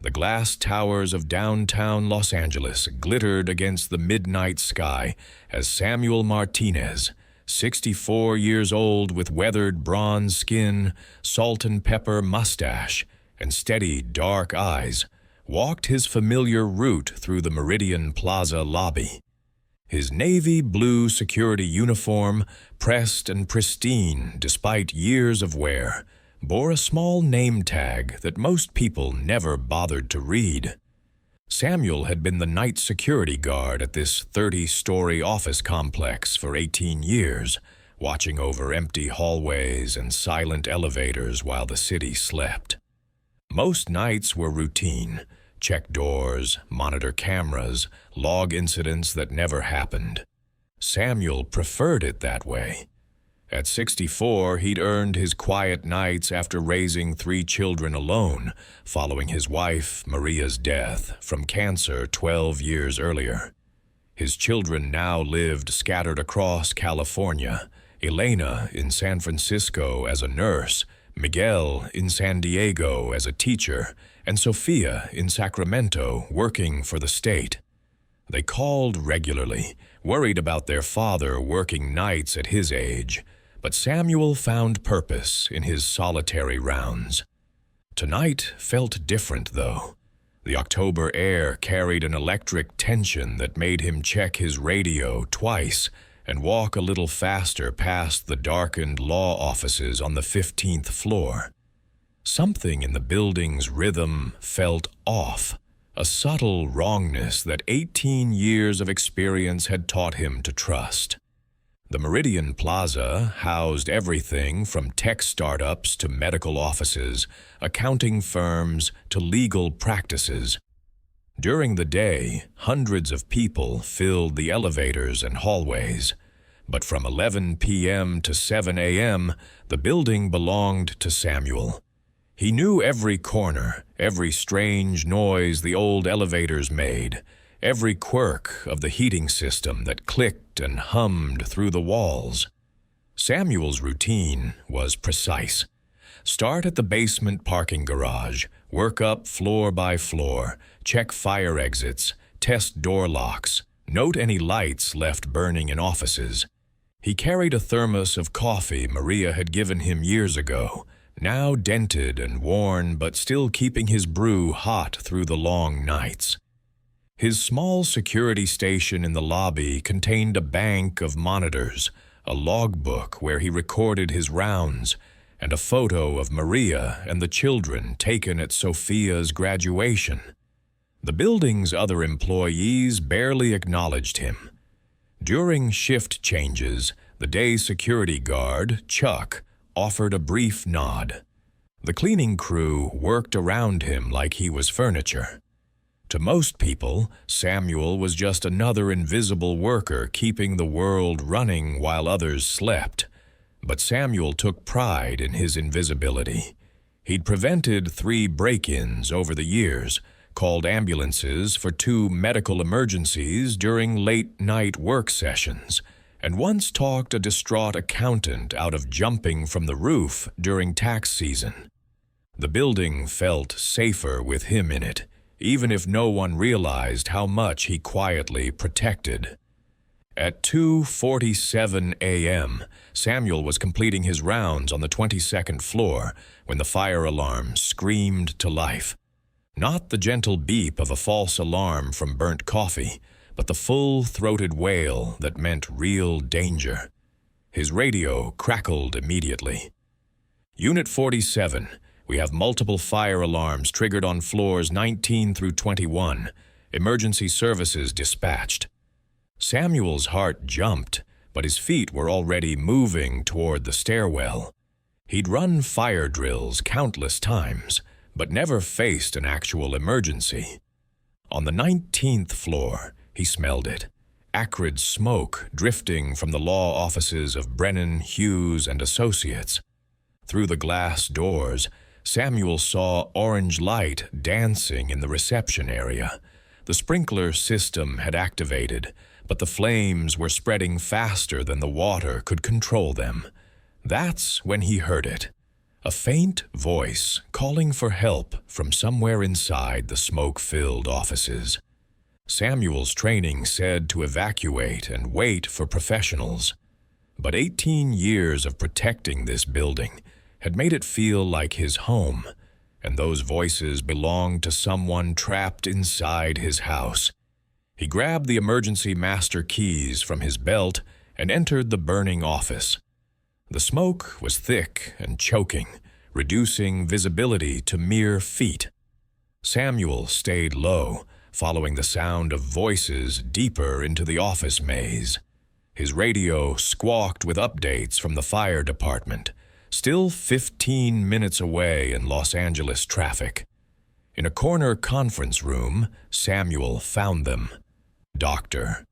The glass towers of downtown Los Angeles glittered against the midnight sky as Samuel Martinez, 64 years old with weathered bronze skin, salt and pepper mustache, and steady dark eyes, walked his familiar route through the Meridian Plaza lobby. His navy blue security uniform, pressed and pristine despite years of wear, bore a small name tag that most people never bothered to read. Samuel had been the night security guard at this 30-story office complex for 18 years, watching over empty hallways and silent elevators while the city slept. Most nights were routine: check doors, monitor cameras, log incidents that never happened. Samuel preferred it that way. At 64, he'd earned his quiet nights after raising 3 children alone, following his wife, Maria's death, from cancer 12 years earlier. His children now lived scattered across California, Elena in San Francisco as a nurse, Miguel in San Diego as a teacher, and Sofia in Sacramento working for the state. They called regularly, worried about their father working nights at his age, but Samuel found purpose in his solitary rounds. Tonight felt different, though. The October air carried an electric tension that made him check his radio twice and walk a little faster past the darkened law offices on the 15th floor. Something in the building's rhythm felt off, a subtle wrongness that 18 years of experience had taught him to trust. The Meridian Plaza housed everything from tech startups to medical offices, accounting firms to legal practices. During the day, hundreds of people filled the elevators and hallways. But from 11 p.m. to 7 a.m., the building belonged to Samuel. He knew every corner, every strange noise the old elevators made, every quirk of the heating system that clicked and hummed through the walls. Samuel's routine was precise. Start at the basement parking garage, work up floor by floor, check fire exits, test door locks, note any lights left burning in offices. He carried a thermos of coffee Maria had given him years ago, now dented and worn but still keeping his brew hot through the long nights. His small security station in the lobby contained a bank of monitors, a logbook where he recorded his rounds, and a photo of Maria and the children taken at Sofia's graduation. The building's other employees barely acknowledged him. During shift changes, the day security guard, Chuck, offered a brief nod. The cleaning crew worked around him like he was furniture. To most people, Samuel was just another invisible worker keeping the world running while others slept. But Samuel took pride in his invisibility. He'd prevented 3 break-ins over the years, called ambulances for 2 medical emergencies during late-night work sessions, and once talked a distraught accountant out of jumping from the roof during tax season. The building felt safer with him in it, even if no one realized how much he quietly protected. At 2:47 a.m., Samuel was completing his rounds on the 22nd floor when the fire alarm screamed to life. Not the gentle beep of a false alarm from burnt coffee, but the full-throated wail that meant real danger. His radio crackled immediately. Unit 47, we have multiple fire alarms triggered on floors 19 through 21. Emergency services dispatched. Samuel's heart jumped, but his feet were already moving toward the stairwell. He'd run fire drills countless times, but never faced an actual emergency. On the 19th floor, he smelled it. Acrid smoke drifting from the law offices of Brennan, Hughes, and Associates. Through the glass doors, Samuel saw orange light dancing in the reception area. The sprinkler system had activated, but the flames were spreading faster than the water could control them. That's when he heard it. A faint voice calling for help from somewhere inside the smoke-filled offices. Samuel's training said to evacuate and wait for professionals. But 18 years of protecting this building had made it feel like his home, and those voices belonged to someone trapped inside his house. He grabbed the emergency master keys from his belt and entered the burning office. The smoke was thick and choking, reducing visibility to mere feet. Samuel stayed low, following the sound of voices deeper into the office maze. His radio squawked with updates from the fire department, still 15 minutes away in Los Angeles traffic. In a corner conference room, Samuel found them. Dr.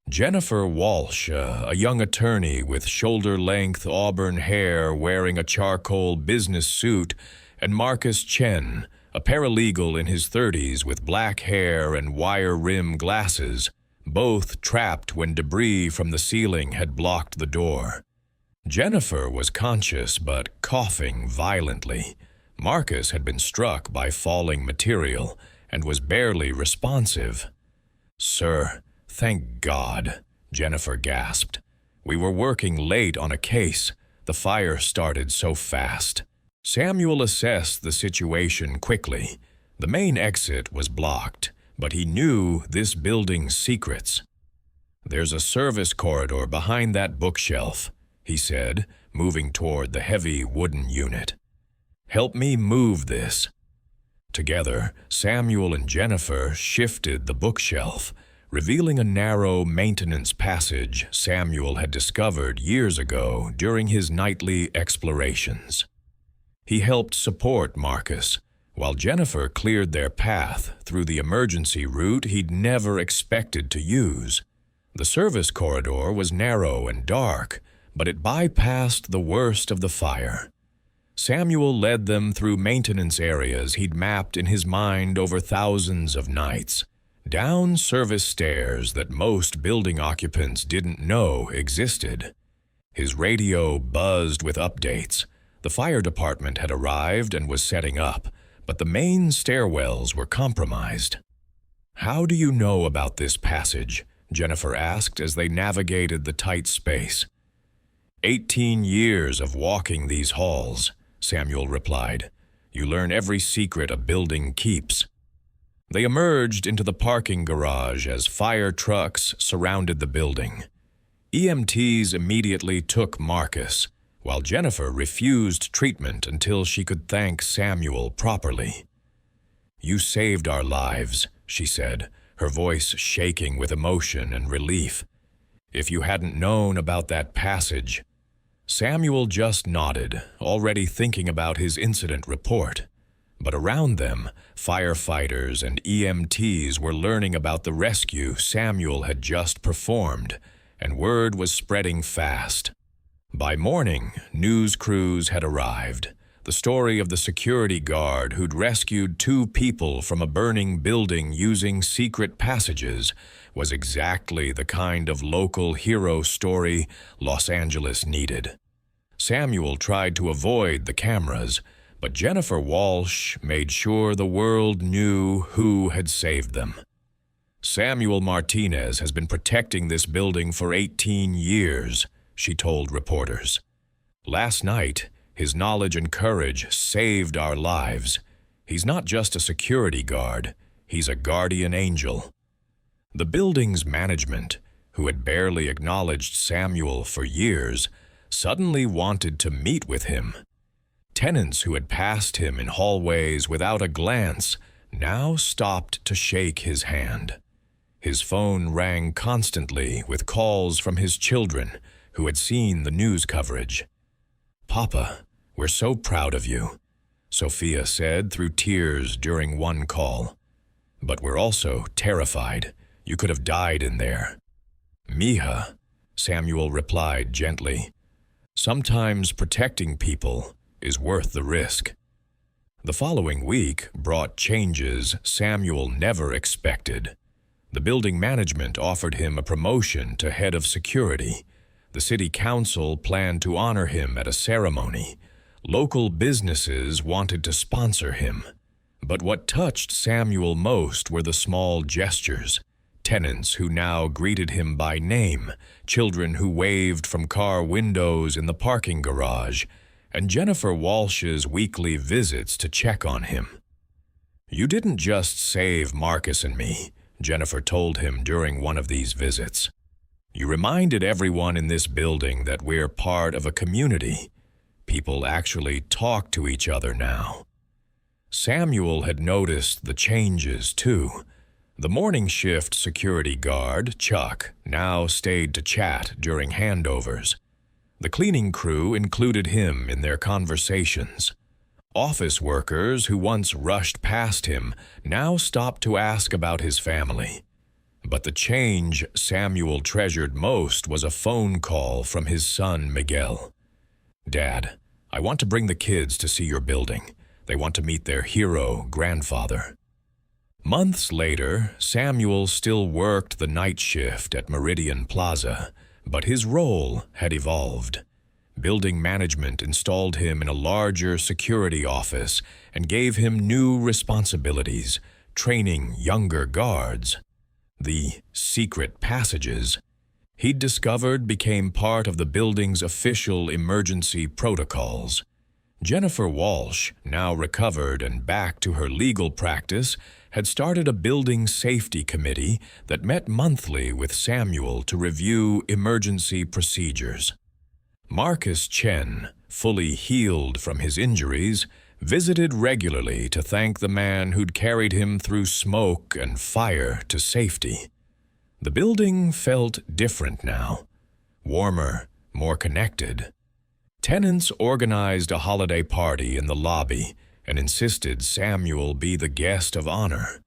Jennifer Walsh, a young attorney with shoulder-length auburn hair wearing a charcoal business suit, and Marcus Chen, a paralegal in his 30s with black hair and wire-rim glasses, both trapped when debris from the ceiling had blocked the door. Jennifer was conscious but coughing violently. Marcus had been struck by falling material and was barely responsive. "Sir, thank God," Jennifer gasped. "We were working late on a case. The fire started so fast." Samuel assessed the situation quickly. The main exit was blocked, but he knew this building's secrets. "There's a service corridor behind that bookshelf," he said, moving toward the heavy wooden unit. "Help me move this." Together, Samuel and Jennifer shifted the bookshelf, revealing a narrow maintenance passage Samuel had discovered years ago during his nightly explorations. He helped support Marcus, while Jennifer cleared their path through the emergency route he'd never expected to use. The service corridor was narrow and dark, but it bypassed the worst of the fire. Samuel led them through maintenance areas he'd mapped in his mind over thousands of nights, down service stairs that most building occupants didn't know existed. His radio buzzed with updates. The fire department had arrived and was setting up, but the main stairwells were compromised. "How do you know about this passage?" Jennifer asked as they navigated the tight space. 18 years of walking these halls," Samuel replied. "You learn every secret a building keeps." They emerged into the parking garage as fire trucks surrounded the building. EMTs immediately took Marcus, while Jennifer refused treatment until she could thank Samuel properly. "You saved our lives," she said, her voice shaking with emotion and relief. "If you hadn't known about that passage—" Samuel just nodded, already thinking about his incident report. But around them, firefighters and EMTs were learning about the rescue Samuel had just performed, and word was spreading fast. By morning, news crews had arrived. The story of the security guard who'd rescued 2 people from a burning building using secret passages was exactly the kind of local hero story Los Angeles needed. Samuel tried to avoid the cameras, but Jennifer Walsh made sure the world knew who had saved them. "Samuel Martinez has been protecting this building for 18 years, she told reporters. "Last night, his knowledge and courage saved our lives. He's not just a security guard, he's a guardian angel." The building's management, who had barely acknowledged Samuel for years, suddenly wanted to meet with him. Tenants who had passed him in hallways without a glance now stopped to shake his hand. His phone rang constantly with calls from his children who had seen the news coverage. "Papa, we're so proud of you," Sophia said through tears during one call. "But we're also terrified. You could have died in there." "Mija," Samuel replied gently, "sometimes protecting people is worth the risk." The following week brought changes Samuel never expected. The building management offered him a promotion to head of security. The city council planned to honor him at a ceremony. Local businesses wanted to sponsor him. But what touched Samuel most were the small gestures. Tenants who now greeted him by name, children who waved from car windows in the parking garage, and Jennifer Walsh's weekly visits to check on him. "You didn't just save Marcus and me," Jennifer told him during one of these visits. "You reminded everyone in this building that we're part of a community. People actually talk to each other now." Samuel had noticed the changes, too. The morning shift security guard, Chuck, now stayed to chat during handovers. The cleaning crew included him in their conversations. Office workers who once rushed past him now stopped to ask about his family. But the change Samuel treasured most was a phone call from his son, Miguel. "Dad, I want to bring the kids to see your building. They want to meet their hero grandfather." Months later, Samuel still worked the night shift at Meridian Plaza, but his role had evolved. Building management installed him in a larger security office and gave him new responsibilities, training younger guards. The secret passages he'd discovered became part of the building's official emergency protocols. Jennifer Walsh, now recovered and back to her legal practice, had started a building safety committee that met monthly with Samuel to review emergency procedures. Marcus Chen, fully healed from his injuries, visited regularly to thank the man who'd carried him through smoke and fire to safety. The building felt different now, warmer, more connected. Tenants organized a holiday party in the lobby and insisted Samuel be the guest of honor.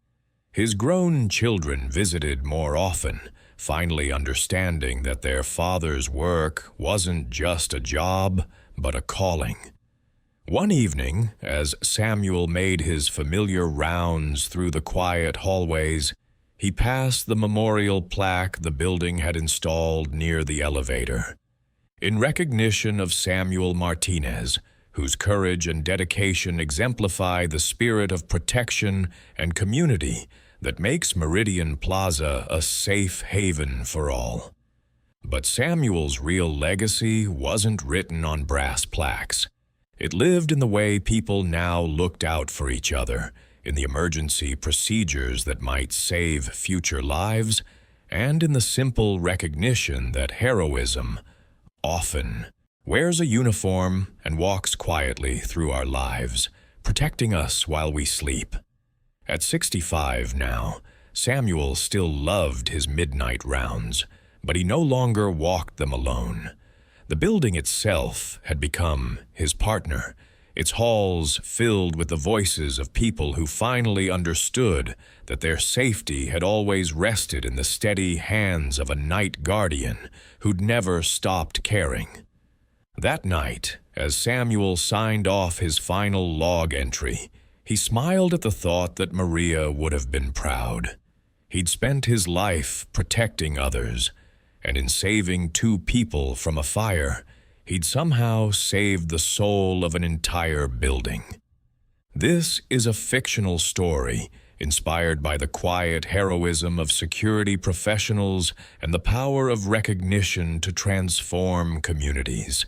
His grown children visited more often, finally understanding that their father's work wasn't just a job, but a calling. One evening, as Samuel made his familiar rounds through the quiet hallways, he passed the memorial plaque the building had installed near the elevator. In recognition of Samuel Martinez, whose courage and dedication exemplify the spirit of protection and community that makes Meridian Plaza a safe haven for all. But Samuel's real legacy wasn't written on brass plaques. It lived in the way people now looked out for each other, in the emergency procedures that might save future lives, and in the simple recognition that heroism often wears a uniform and walks quietly through our lives, protecting us while we sleep. At 65 now, Samuel still loved his midnight rounds, but he no longer walked them alone. The building itself had become his partner, its halls filled with the voices of people who finally understood that their safety had always rested in the steady hands of a night guardian who'd never stopped caring. That night, as Samuel signed off his final log entry, he smiled at the thought that Maria would have been proud. He'd spent his life protecting others, and in saving 2 people from a fire, he'd somehow saved the soul of an entire building. This is a fictional story inspired by the quiet heroism of security professionals and the power of recognition to transform communities.